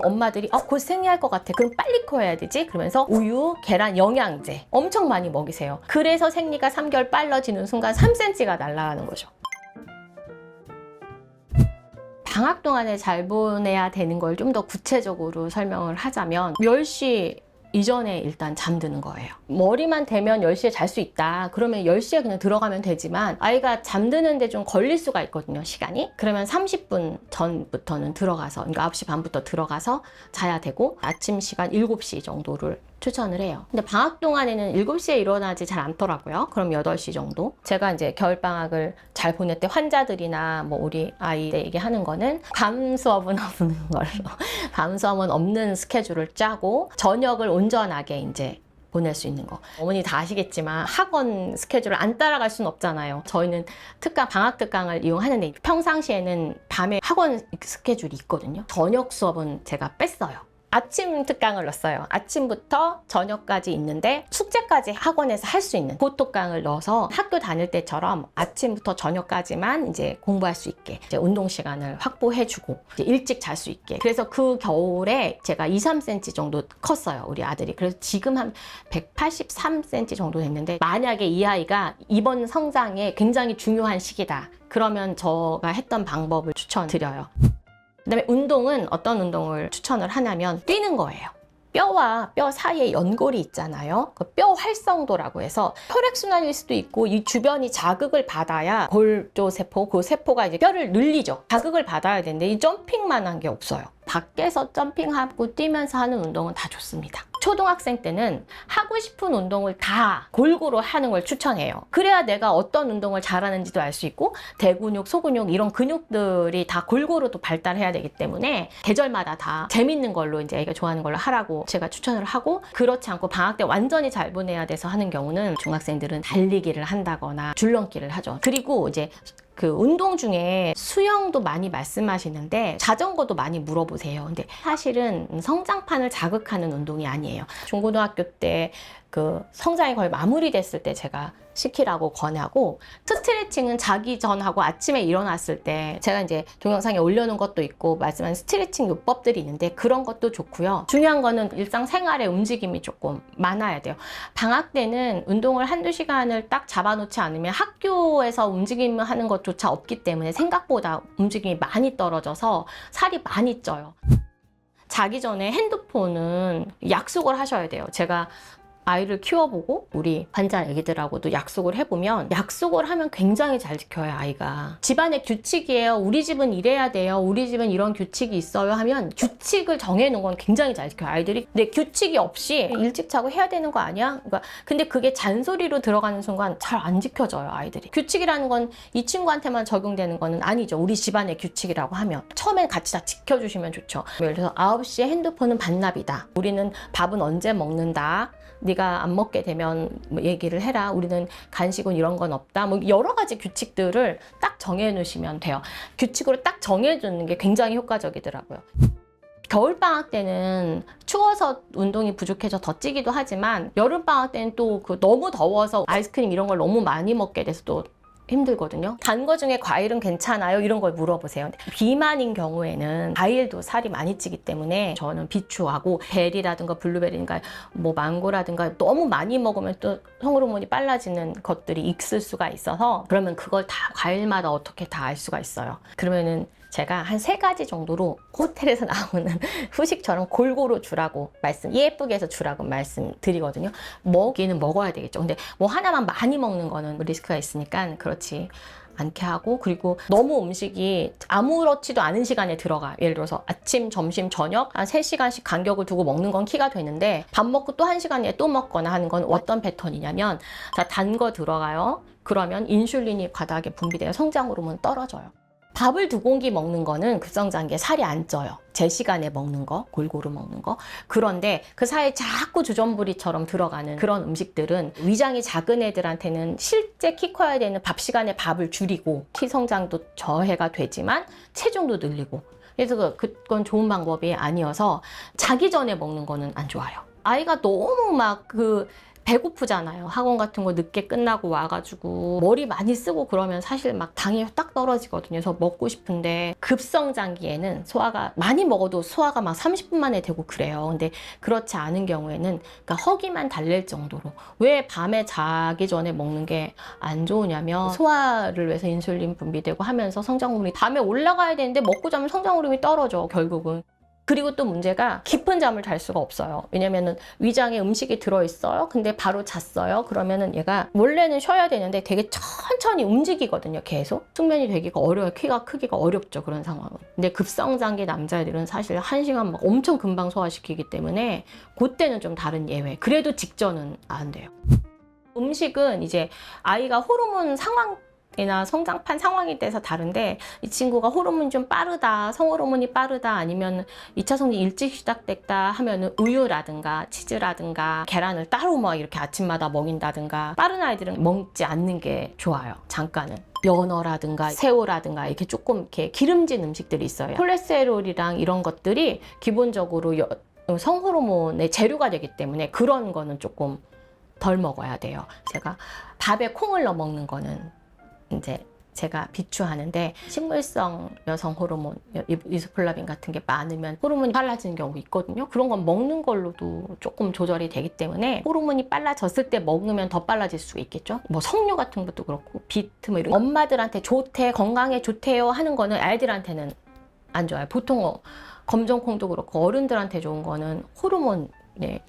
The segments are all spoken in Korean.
엄마들이 곧 생리할 것 같아. 그럼 빨리 커야 되지? 그러면서 우유, 계란, 영양제 엄청 많이 먹이세요. 그래서 생리가 3개월 빨라지는 순간 3cm가 날아가는 거죠. 방학 동안에 잘 보내야 되는 걸 좀 더 구체적으로 설명을 하자면 10시 이전에 일단 잠드는 거예요. 머리만 대면 10시에 잘 수 있다. 그러면 10시에 그냥 들어가면 되지만 아이가 잠드는데 좀 걸릴 수가 있거든요, 시간이. 그러면 30분 전부터는 들어가서, 그러니까 9시 반부터 들어가서 자야 되고 아침 시간 7시 정도를 추천을 해요. 근데 방학 동안에는 7시에 일어나지 잘 않더라고요. 그럼 8시 정도. 제가 이제 겨울방학을 잘 보낼 때 환자들이나 뭐 우리 아이 얘기하는 거는 밤 수업은 없는 걸로 밤 수업은 없는 스케줄을 짜고 저녁을 온전하게 이제 보낼 수 있는 거. 어머니 다 아시겠지만 학원 스케줄을 안 따라갈 수는 없잖아요. 저희는 방학 특강을 이용하는데 평상시에는 밤에 학원 스케줄이 있거든요. 저녁 수업은 제가 뺐어요. 아침 특강을 넣었어요. 아침부터 저녁까지 있는데 숙제까지 학원에서 할 수 있는 그 특강을 넣어서 학교 다닐 때처럼 아침부터 저녁까지만 이제 공부할 수 있게 이제 운동 시간을 확보해주고 이제 일찍 잘 수 있게. 그래서 그 겨울에 제가 2-3cm 정도 컸어요, 우리 아들이. 그래서 지금 한 183cm 정도 됐는데, 만약에 이 아이가 이번 성장에 굉장히 중요한 시기다, 그러면 제가 했던 방법을 추천드려요. 그다음에 운동은 어떤 운동을 추천을 하냐면 뛰는 거예요. 뼈와 뼈 사이에 연골이 있잖아요. 그 뼈 활성도라고 해서 혈액순환일 수도 있고 이 주변이 자극을 받아야 골조세포, 그 세포가 이제 뼈를 늘리죠. 자극을 받아야 되는데 이 점핑만 한 게 없어요. 밖에서 점핑하고 뛰면서 하는 운동은 다 좋습니다. 초등학생 때는 하고 싶은 운동을 다 골고루 하는 걸 추천해요. 그래야 내가 어떤 운동을 잘하는지도 알 수 있고 대근육, 소근육 이런 근육들이 다 골고루 또 발달해야 되기 때문에 계절마다 다 재밌는 걸로 이제 아이가 좋아하는 걸로 하라고 제가 추천을 하고, 그렇지 않고 방학 때 완전히 잘 보내야 돼서 하는 경우는 중학생들은 달리기를 한다거나 줄넘기를 하죠. 그리고 이제 그 운동 중에 수영도 많이 말씀하시는데 자전거도 많이 물어보세요. 근데 사실은 성장판을 자극하는 운동이 아니에요. 중고등학교 때 그 성장이 거의 마무리됐을 때 제가 시키라고 권하고, 스트레칭은 자기 전하고 아침에 일어났을 때 제가 이제 동영상에 올려놓은 것도 있고 말씀한 스트레칭 요법들이 있는데 그런 것도 좋고요. 중요한 거는 일상생활의 움직임이 조금 많아야 돼요. 방학 때는 운동을 1-2시간을 딱 잡아놓지 않으면 학교에서 움직임을 하는 것조차 없기 때문에 생각보다 움직임이 많이 떨어져서 살이 많이 쪄요. 자기 전에 핸드폰은 약속을 하셔야 돼요. 제가 아이를 키워보고 우리 환자 애기들하고도 약속을 해보면 약속을 하면 굉장히 잘 지켜요, 아이가. 집안의 규칙이에요. 우리 집은 이래야 돼요. 우리 집은 이런 규칙이 있어요 하면 규칙을 정해놓은 건 굉장히 잘 지켜요, 아이들이. 근데 규칙이 없이 일찍 자고 해야 되는 거 아니야? 그러니까 근데 그게 잔소리로 들어가는 순간 잘 안 지켜져요, 아이들이. 규칙이라는 건 이 친구한테만 적용되는 거는 아니죠. 우리 집안의 규칙이라고 하면 처음에 같이 다 지켜주시면 좋죠. 예를 들어서 9시에 핸드폰은 반납이다. 우리는 밥은 언제 먹는다. 네가 안 먹게 되면 뭐 얘기를 해라. 우리는 간식은 이런 건 없다. 뭐 여러 가지 규칙들을 딱 정해 놓으시면 돼요. 규칙으로 딱 정해주는 게 굉장히 효과적이더라고요. 겨울방학 때는 추워서 운동이 부족해서 더 찌기도 하지만 여름방학 때는 또 그 너무 더워서 아이스크림 이런 걸 너무 많이 먹게 돼서 또 힘들거든요. 단 거 중에 과일은 괜찮아요? 이런 걸 물어보세요. 비만인 경우에는 과일도 살이 많이 찌기 때문에 저는 비추하고 베리라든가 블루베리인가 뭐 망고라든가 너무 많이 먹으면 또 성호르몬이 빨라지는 것들이 있을 수가 있어서, 그러면 그걸 다 과일마다 어떻게 다 알 수가 있어요. 그러면은 제가 한 3가지 정도로 호텔에서 나오는 후식처럼 골고루 주라고 예쁘게 해서 주라고 말씀드리거든요. 먹기는 먹어야 되겠죠. 근데 뭐 하나만 많이 먹는 거는 리스크가 있으니까 그렇지 않게 하고, 그리고 너무 음식이 아무렇지도 않은 시간에 들어가. 예를 들어서 아침, 점심, 저녁 한 3시간씩 간격을 두고 먹는 건 키가 되는데 밥 먹고 또 1시간에 또 먹거나 하는 건 어떤 패턴이냐면, 자, 단 거 들어가요. 그러면 인슐린이 과다하게 분비돼요. 성장 호르몬 떨어져요. 밥을 2공기 먹는 거는 급성장기에 살이 안 쪄요. 제 시간에 먹는 거, 골고루 먹는 거. 그런데 그 사이에 자꾸 주전부리처럼 들어가는 그런 음식들은 위장이 작은 애들한테는 실제 키 커야 되는 밥 시간에 밥을 줄이고 키 성장도 저해가 되지만 체중도 늘리고, 그래서 그건 좋은 방법이 아니어서 자기 전에 먹는 거는 안 좋아요. 아이가 너무 막 배고프잖아요. 학원 같은 거 늦게 끝나고 와가지고 머리 많이 쓰고 그러면 사실 막 당이 딱 떨어지거든요. 그래서 먹고 싶은데 급성장기에는 소화가 많이 먹어도 소화가 막 30분 만에 되고 그래요. 근데 그렇지 않은 경우에는 그러니까 허기만 달랠 정도로. 왜 밤에 자기 전에 먹는 게 안 좋으냐면 소화를 위해서 인슐린 분비되고 하면서 성장호르몬이 밤에 올라가야 되는데 먹고 자면 성장호르몬이 떨어져 결국은. 그리고 또 문제가 깊은 잠을 잘 수가 없어요. 왜냐면은 위장에 음식이 들어있어요. 근데 바로 잤어요. 그러면은 얘가 원래는 쉬어야 되는데 되게 천천히 움직이거든요. 계속. 숙면이 되기가 어려워요. 키가 크기가 어렵죠. 그런 상황은. 근데 급성장기 남자애들은 사실 1시간 막 엄청 금방 소화시키기 때문에 그때는 좀 다른 예외. 그래도 직전은 안 돼요. 음식은 이제 아이가 호르몬 상황 이나 성장판 상황에 대해서 다른데 이 친구가 호르몬이 좀 빠르다, 성호르몬이 빠르다 아니면 2차 성징이 일찍 시작됐다 하면은 우유라든가 치즈라든가 계란을 따로 막 이렇게 아침마다 먹인다든가 빠른 아이들은 먹지 않는 게 좋아요. 잠깐은. 연어라든가 새우라든가 이렇게 조금 이렇게 기름진 음식들이 있어요. 콜레스테롤이랑 이런 것들이 기본적으로 성호르몬의 재료가 되기 때문에 그런 거는 조금 덜 먹어야 돼요. 제가 밥에 콩을 넣어 먹는 거는 이제 제가 비추하는데 식물성 여성 호르몬, 이소플라빈 같은 게 많으면 호르몬이 빨라지는 경우 있거든요. 그런 건 먹는 걸로도 조금 조절이 되기 때문에 호르몬이 빨라졌을 때 먹으면 더 빨라질 수 있겠죠. 뭐 석류 같은 것도 그렇고 비트 뭐 이런 엄마들한테 좋대, 건강에 좋대요 하는 거는 아이들한테는 안 좋아요. 보통 검정콩도 그렇고 어른들한테 좋은 거는 호르몬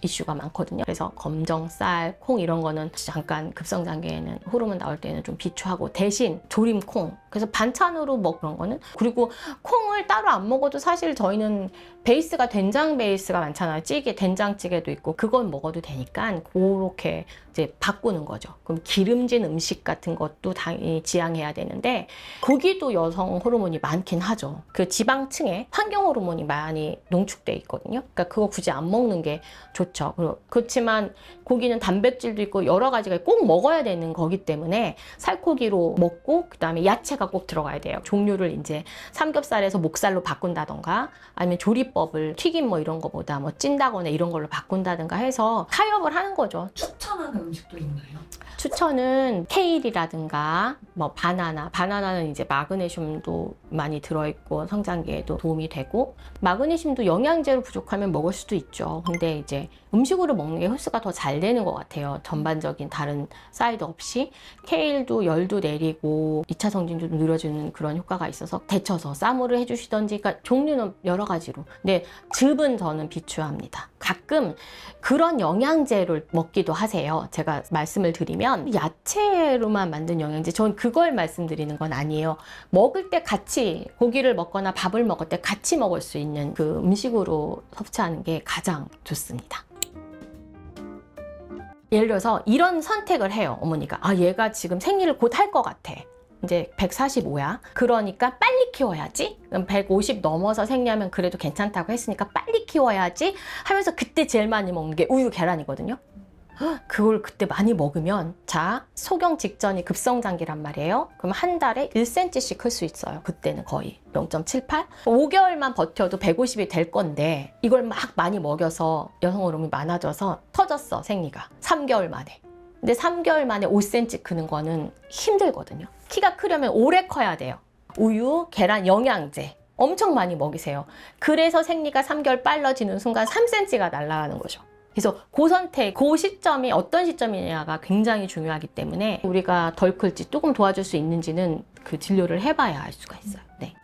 이슈가 많거든요. 그래서 검정쌀, 콩 이런 거는 잠깐 급성장기에는 호르몬 나올 때는 좀 비추하고 대신 조림콩, 그래서 반찬으로 그런 거는 그리고 콩을 따로 안 먹어도 사실 저희는 베이스가 된장 베이스가 많잖아요. 찌개, 된장찌개도 있고 그건 먹어도 되니까 그렇게 이제 바꾸는 거죠. 그럼 기름진 음식 같은 것도 당연히 지양해야 되는데 고기도 여성 호르몬이 많긴 하죠. 그 지방층에 환경 호르몬이 많이 농축돼 있거든요. 그러니까 그거 굳이 안 먹는 게 좋죠. 그렇지만 고기는 단백질도 있고 여러 가지가 꼭 먹어야 되는 거기 때문에 살코기로 먹고 그다음에 야채가 꼭 들어가야 돼요. 종류를 이제 삼겹살에서 목살로 바꾼다던가 아니면 조리법을 튀김 뭐 이런 거보다 뭐 찐다거나 이런 걸로 바꾼다든가 해서 타협을 하는 거죠. 추천하는 음식도 있나요? 추천은 케일이라든가 뭐 바나나는 이제 마그네슘도 많이 들어있고 성장기에도 도움이 되고 마그네슘도 영양제로 부족하면 먹을 수도 있죠. 근데 이제 음식으로 먹는 게 흡수가 더 잘 되는 것 같아요. 전반적인 다른 사이드 없이 케일도 열도 내리고 2차 성징도 늘어주는 그런 효과가 있어서 데쳐서 쌈으로 해주시던지 그러니까 종류는 여러 가지로. 근데 즙은 저는 비추합니다. 가끔 그런 영양제를 먹기도 하세요. 제가 말씀을 드리면 야채로만 만든 영양제, 전 그걸 말씀드리는 건 아니에요. 먹을 때 같이 고기를 먹거나 밥을 먹을 때 같이 먹을 수 있는 그 음식으로 섭취하는 게 가장 좋습니다. 예를 들어서 이런 선택을 해요. 어머니가 얘가 지금 생리를 곧 할 것 같아. 이제 145야. 그러니까 빨리 키워야지. 150 넘어서 생리하면 그래도 괜찮다고 했으니까 빨리 키워야지 하면서 그때 제일 많이 먹는 게 우유 계란이거든요. 그걸 그때 많이 먹으면 자 소경 직전이 급성장기란 말이에요. 그럼 한 달에 1cm씩 클 수 있어요. 그때는 거의 0.78? 5개월만 버텨도 150이 될 건데 이걸 막 많이 먹여서 여성 호르몬이 많아져서 터졌어 생리가 3개월 만에. 근데 3개월 만에 5cm 크는 거는 힘들거든요. 키가 크려면 오래 커야 돼요. 우유, 계란, 영양제 엄청 많이 먹이세요. 그래서 생리가 3개월 빨라지는 순간 3cm가 날아가는 거죠. 그래서 그 선택, 그 시점이 어떤 시점이냐가 굉장히 중요하기 때문에 우리가 덜 클지 조금 도와줄 수 있는지는 그 진료를 해봐야 알 수가 있어요. 네.